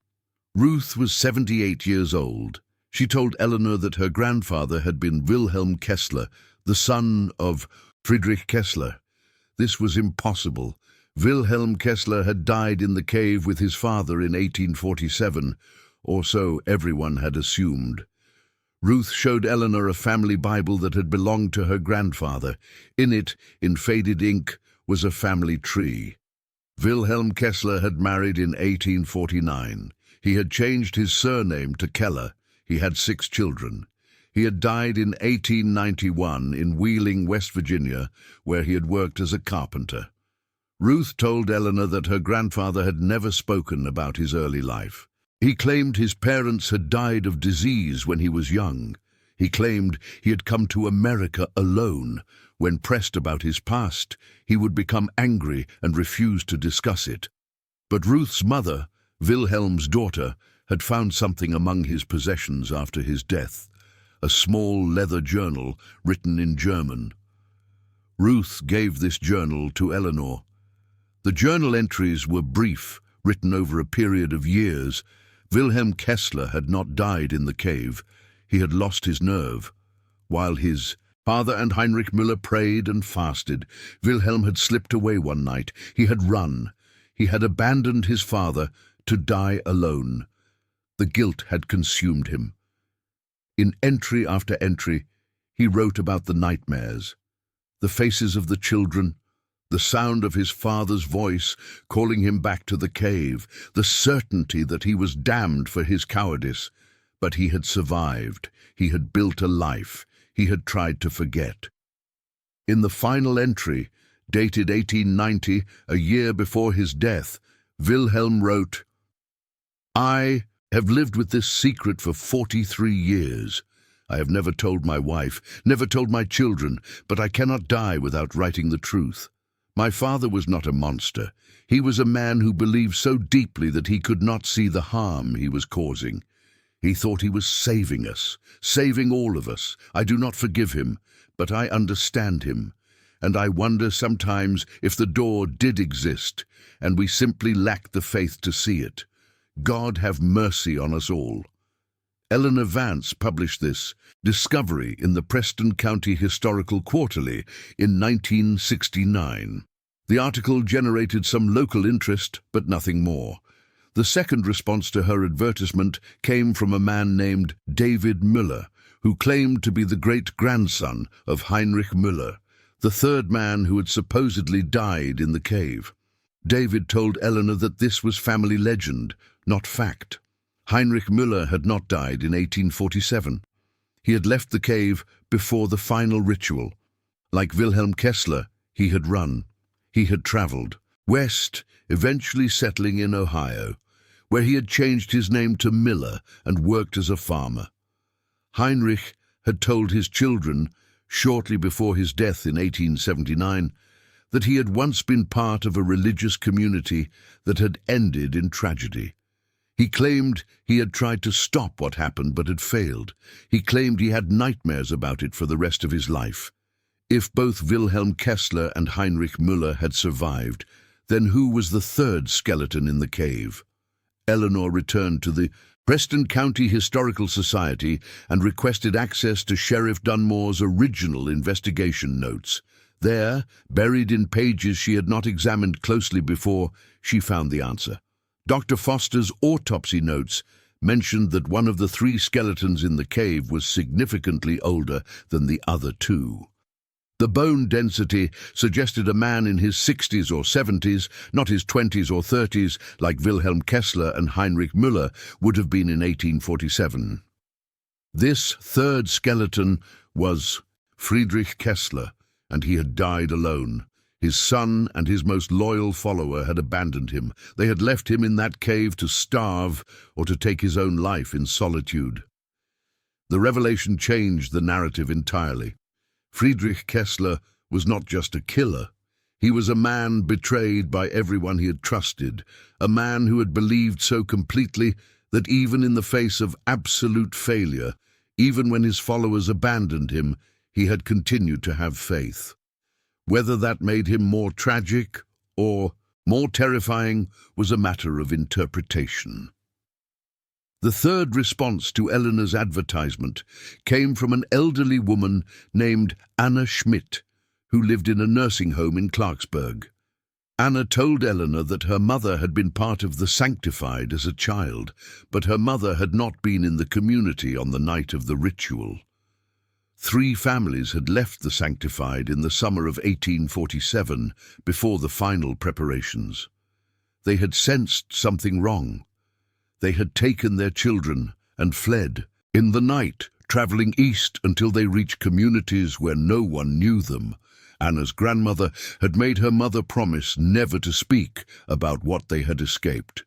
Speaker 1: Ruth was 78 years old. She told Eleanor that her grandfather had been Wilhelm Kessler, the son of Friedrich Kessler. This was impossible. Wilhelm Kessler had died in the cave with his father in 1847, or so everyone had assumed. Ruth showed Eleanor a family Bible that had belonged to her grandfather. In it, in faded ink, was a family tree. Wilhelm Kessler had married in 1849. He had changed his surname to Keller. He had 6 children. He had died in 1891 in Wheeling, West Virginia, where he had worked as a carpenter. Ruth told Eleanor that her grandfather had never spoken about his early life. He claimed his parents had died of disease when he was young. He claimed he had come to America alone. When pressed about his past, he would become angry and refuse to discuss it. But Ruth's mother, Wilhelm's daughter, had found something among his possessions after his death, a small leather journal written in German. Ruth gave this journal to Eleanor. The journal entries were brief, written over a period of years. Wilhelm Kessler had not died in the cave. He had lost his nerve. While his father and Heinrich Müller prayed and fasted, Wilhelm had slipped away one night. He had run. He had abandoned his father to die alone. The guilt had consumed him. In entry after entry, he wrote about the nightmares, the faces of the children, the sound of his father's voice calling him back to the cave, the certainty that he was damned for his cowardice. But he had survived. He had built a life. He had tried to forget. In the final entry, dated 1890, a year before his death, Wilhelm wrote, "I have lived with this secret for 43 years. I have never told my wife, never told my children, but I cannot die without writing the truth. My father was not a monster. He was a man who believed so deeply that he could not see the harm he was causing. He thought he was saving us, saving all of us. I do not forgive him, but I understand him. And I wonder sometimes if the door did exist, and we simply lacked the faith to see it. God have mercy on us all." Eleanor Vance published this discovery in the Preston County Historical Quarterly in 1969. The article generated some local interest, but nothing more. The second response to her advertisement came from a man named David Müller, who claimed to be the great-grandson of Heinrich Müller, the third man who had supposedly died in the cave. David told Eleanor that this was family legend, not fact. Heinrich Müller had not died in 1847. He had left the cave before the final ritual. Like Wilhelm Kessler, he had run. He had traveled west, eventually settling in Ohio, where he had changed his name to Miller and worked as a farmer. Heinrich had told his children, shortly before his death in 1879, that he had once been part of a religious community that had ended in tragedy. He claimed he had tried to stop what happened but had failed. He claimed he had nightmares about it for the rest of his life. If both Wilhelm Kessler and Heinrich Müller had survived, then who was the third skeleton in the cave? Eleanor returned to the Preston County Historical Society and requested access to Sheriff Dunmore's original investigation notes. There, buried in pages she had not examined closely before, she found the answer. Dr. Foster's autopsy notes, mentioned that one of the three skeletons in the cave was significantly older than the other two. The bone density suggested a man in his 60s or 70s, not his 20s or 30s, like Wilhelm Kessler and Heinrich Müller would have been in 1847. This third skeleton was Friedrich Kessler, and he had died alone. His son and his most loyal follower had abandoned him. They had left him in that cave to starve or to take his own life in solitude. The revelation changed the narrative entirely. Friedrich Kessler was not just a killer. He was a man betrayed by everyone he had trusted, a man who had believed so completely that even in the face of absolute failure, even when his followers abandoned him, he had continued to have faith. Whether that made him more tragic or more terrifying was a matter of interpretation. The third response to Eleanor's advertisement came from an elderly woman named Anna Schmidt, who lived in a nursing home in Clarksburg. Anna told Eleanor that her mother had been part of the Sanctified as a child, but her mother had not been in the community on the night of the ritual. 3 families had left the Sanctified in the summer of 1847 before the final preparations. They had sensed something wrong. They had taken their children and fled in the night, traveling east until they reached communities where no one knew them. Anna's grandmother had made her mother promise never to speak about what they had escaped,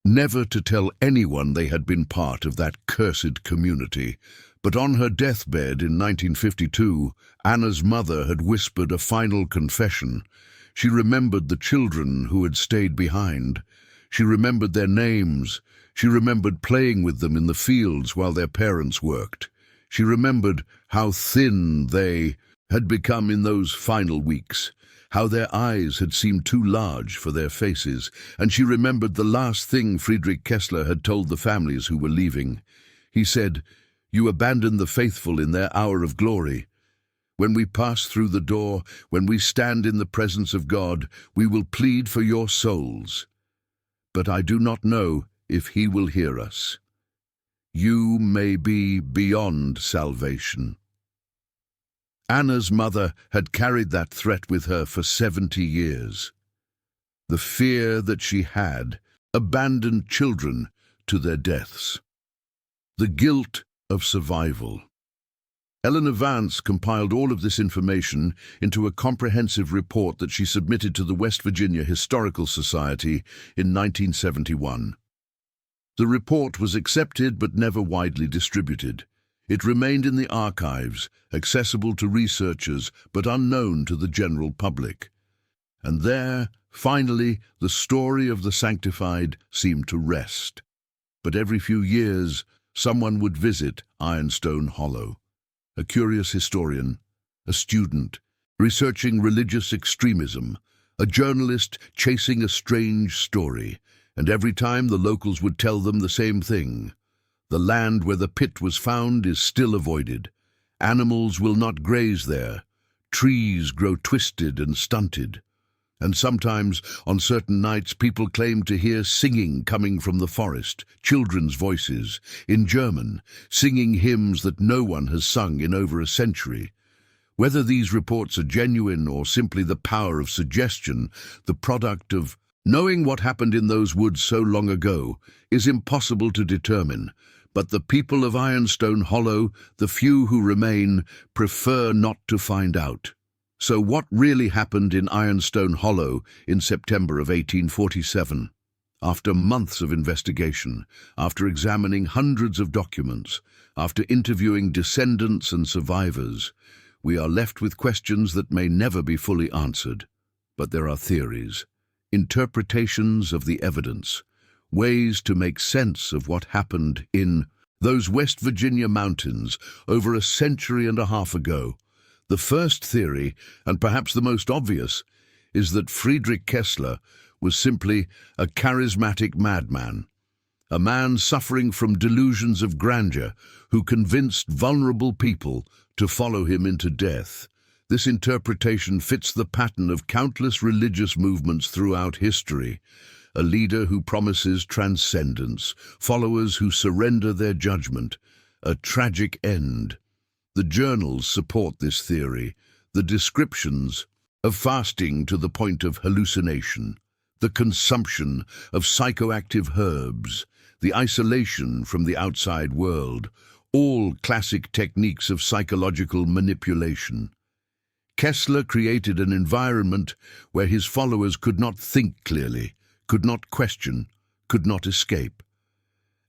Speaker 1: never to tell anyone they had been part of that cursed community. But on her deathbed in 1952, Anna's mother had whispered a final confession. She remembered the children who had stayed behind. She remembered their names. She remembered playing with them in the fields while their parents worked. She remembered how thin they had become in those final weeks, how their eyes had seemed too large for their faces, and she remembered the last thing Friedrich Kessler had told the families who were leaving. He said, "You abandon the faithful in their hour of glory. When we pass through the door, when we stand in the presence of God, we will plead for your souls. But I do not know if he will hear us. You may be beyond salvation." Anna's mother had carried that threat with her for 70 years. The fear that she had abandoned children to their deaths. The guilt of survival. Eleanor Vance compiled all of this information into a comprehensive report that she submitted to the West Virginia Historical Society in 1971. The report was accepted but never widely distributed. It remained in the archives, accessible to researchers but unknown to the general public. And there, finally, the story of the Sanctified seemed to rest. But every few years, someone would visit Ironstone Hollow. A curious historian, a student, researching religious extremism, a journalist chasing a strange story, and every time the locals would tell them the same thing. The land where the pit was found is still avoided. Animals will not graze there. Trees grow twisted and stunted. And sometimes, on certain nights, people claim to hear singing coming from the forest, children's voices, in German, singing hymns that no one has sung in over a century. Whether these reports are genuine or simply the power of suggestion, the product of knowing what happened in those woods so long ago, is impossible to determine. But the people of Ironstone Hollow, the few who remain, prefer not to find out. So what really happened in Ironstone Hollow in September of 1847? After months of investigation, after examining hundreds of documents, after interviewing descendants and survivors, we are left with questions that may never be fully answered. But there are theories, interpretations of the evidence, ways to make sense of what happened in those West Virginia mountains over a century and a half ago. The first theory, and perhaps the most obvious, is that Friedrich Kessler was simply a charismatic madman, a man suffering from delusions of grandeur who convinced vulnerable people to follow him into death. This interpretation fits the pattern of countless religious movements throughout history. a leader who promises transcendence, followers who surrender their judgment, a tragic end. The journals support this theory, the descriptions of fasting to the point of hallucination, the consumption of psychoactive herbs, the isolation from the outside world, all classic techniques of psychological manipulation. Kessler created an environment where his followers could not think clearly, could not question, could not escape.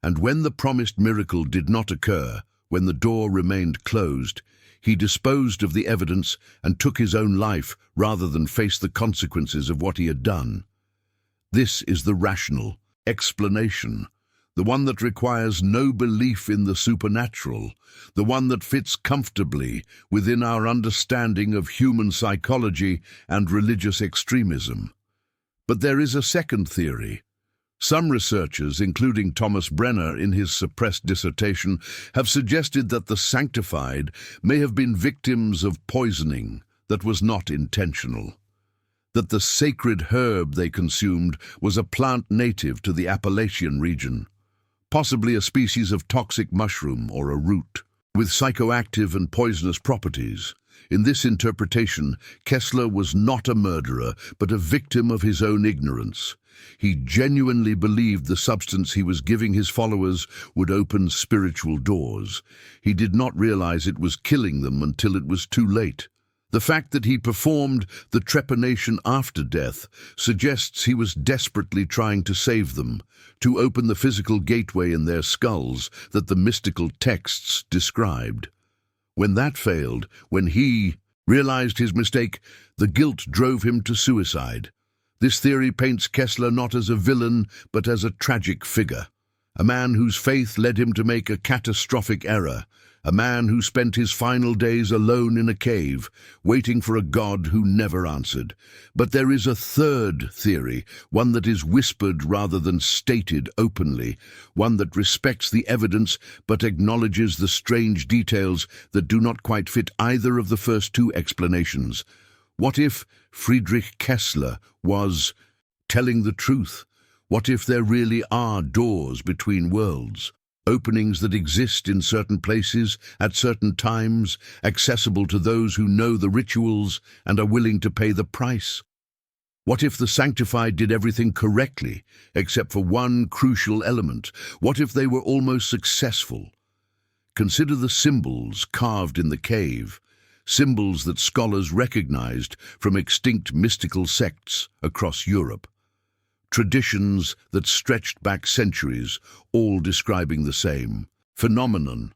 Speaker 1: And when the promised miracle did not occur, when the door remained closed, he disposed of the evidence and took his own life rather than face the consequences of what he had done. This is the rational explanation, the one that requires no belief in the supernatural, the one that fits comfortably within our understanding of human psychology and religious extremism. But there is a second theory. Some researchers, including Thomas Brenner in his suppressed dissertation, have suggested that the Sanctified may have been victims of poisoning that was not intentional, that the sacred herb they consumed was a plant native to the Appalachian region, possibly a species of toxic mushroom or a root, with psychoactive and poisonous properties. In this interpretation, Kessler was not a murderer, but a victim of his own ignorance. He genuinely believed the substance he was giving his followers would open spiritual doors. He did not realize it was killing them until it was too late. The fact that he performed the trepanation after death suggests he was desperately trying to save them, to open the physical gateway in their skulls that the mystical texts described. When that failed, when he realized his mistake, the guilt drove him to suicide. This theory paints Kessler not as a villain, but as a tragic figure, a man whose faith led him to make a catastrophic error, a man who spent his final days alone in a cave, waiting for a God who never answered. But there is a third theory, one that is whispered rather than stated openly, one that respects the evidence but acknowledges the strange details that do not quite fit either of the first two explanations. What if Friedrich Kessler was telling the truth? What if there really are doors between worlds? Openings that exist in certain places, at certain times, accessible to those who know the rituals and are willing to pay the price? What if the Sanctified did everything correctly, except for one crucial element? What if they were almost successful? Consider the symbols carved in the cave, symbols that scholars recognized from extinct mystical sects across Europe. Traditions that stretched back centuries, all describing the same phenomenon,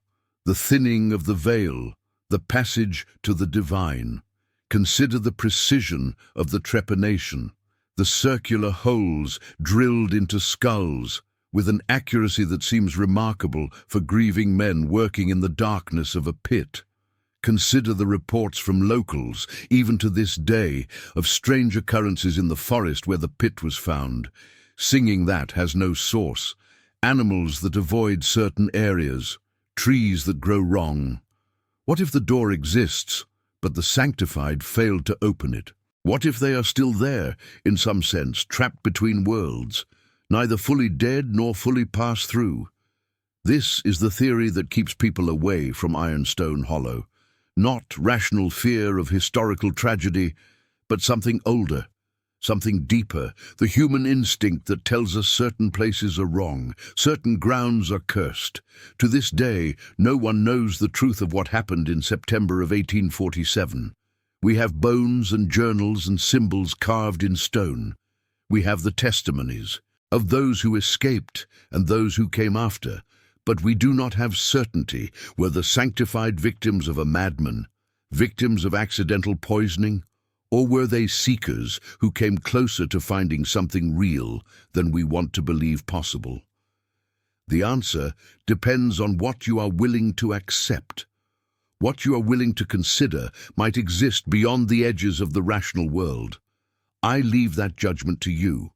Speaker 1: the thinning of the veil, the passage to the divine. Consider the precision of the trepanation, the circular holes drilled into skulls, with an accuracy that seems remarkable for grieving men working in the darkness of a pit. Consider the reports from locals, even to this day, of strange occurrences in the forest where the pit was found. Singing that has no source, animals that avoid certain areas, trees that grow wrong. What if the door exists, but the Sanctified failed to open it? What if they are still there, in some sense, trapped between worlds, neither fully dead nor fully passed through? This is the theory that keeps people away from Ironstone Hollow. Not rational fear of historical tragedy, but something older, something deeper, the human instinct that tells us certain places are wrong, certain grounds are cursed. To this day, no one knows the truth of what happened in September of 1847. We have bones and journals and symbols carved in stone. We have the testimonies of those who escaped and those who came after. But we do not have certainty. Were the Sanctified victims of a madman, victims of accidental poisoning, or were they seekers who came closer to finding something real than we want to believe possible? The answer depends on what you are willing to accept. What you are willing to consider might exist beyond the edges of the rational world. I leave that judgment to you.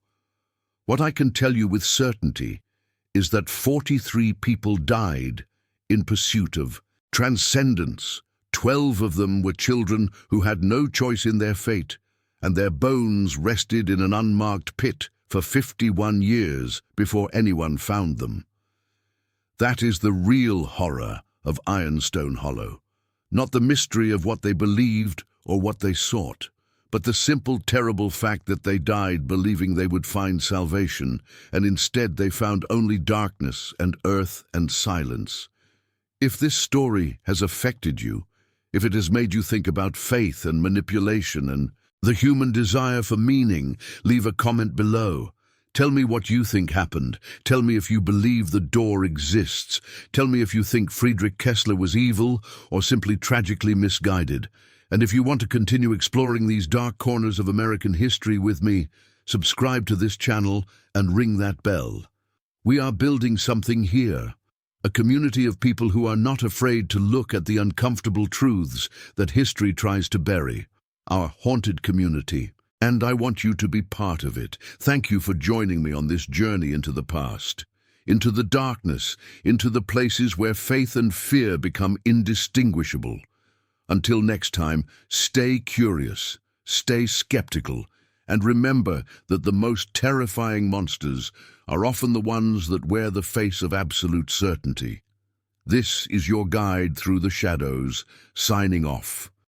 Speaker 1: What I can tell you with certainty is that 43 people died in pursuit of transcendence. 12 of them were children who had no choice in their fate, and their bones rested in an unmarked pit for 51 years before anyone found them. That is the real horror of Ironstone Hollow. Not the mystery of what they believed or what they sought, but the simple, terrible fact that they died believing they would find salvation, and instead they found only darkness and earth and silence. If this story has affected you, if it has made you think about faith and manipulation and the human desire for meaning, leave a comment below. Tell me what you think happened. Tell me if you believe the door exists. Tell me if you think Friedrich Kessler was evil or simply tragically misguided. And if you want to continue exploring these dark corners of American history with me, subscribe to this channel and ring that bell. We are building something here, a community of people who are not afraid to look at the uncomfortable truths that history tries to bury. Our haunted community. And I want you to be part of it. Thank you for joining me on this journey into the past, into the darkness, into the places where faith and fear become indistinguishable. Until next time, stay curious, stay skeptical, and remember that the most terrifying monsters are often the ones that wear the face of absolute certainty. This is your guide through the shadows, signing off.